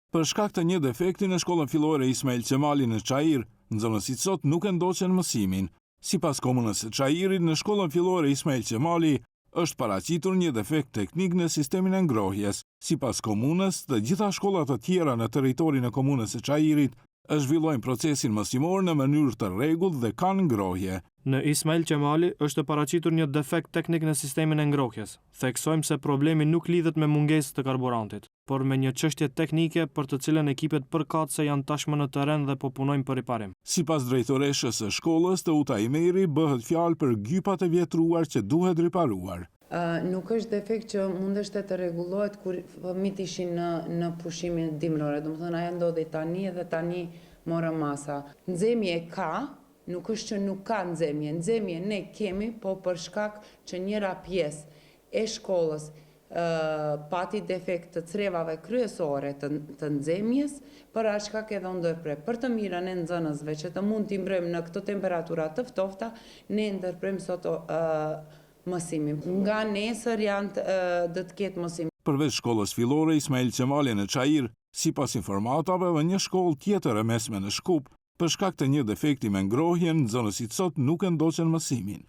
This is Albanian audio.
Për shkak të një defekti në shkollën fillore Ismail Qemali në Çajir, nxënësit sot nuk e ndoqën mësimin. Sipas komunës së Çajirit, në shkollën fillore Ismail Qemali është paraqitur një defekt teknik në sistemin e ngrohjes. Sipas komunës, të gjitha shkollat të tjera në territorin e komunës së Çajirit zhvillojnë procesin mësimor në mënyrë të rregullt dhe kanë ngrohje. Në Ismail Qemali është paraqitur një defekt teknik në sistemin e ngrohjes. Theksojmë se problemi nuk lidhet me mungesë të karburantit, por me një çështje teknike për të cilën ekipet përkatëse janë tashmë në terren dhe po punojnë për riparim. Sipas drejtoreshës së shkollës, Teuta Imeri, bëhet fjalë për gypat e vjetruar që duhet riparuar. Nuk është defekt që mundeshte të rregullohet kur fëmijët ishin në pushimin dimrore. Domethënë ajo ndodhi tani dhe tani morë masa. Nxemje ka, nuk është që nuk ka nxemje. Nxemje ne kemi, po për shkak që njëra pjesë e shkollës pati defekt të crevave kryesore të nxemjes, për atë shkak edhe u ndërprer. Për të mirën e nxënësve që të mund t'i mbrojmë në këto temperatura të ftofta, ne ndërprermë sot mësimin. Nga nesër do të ketë mësim. Përveç shkollës fillore Ismail Qemali në Çajir, sipas informatave, një shkollë tjetër e mesme në Shkup, për shkak të një defekti me ngrohjen, nxënësit sot nuk e ndoqën mësimin.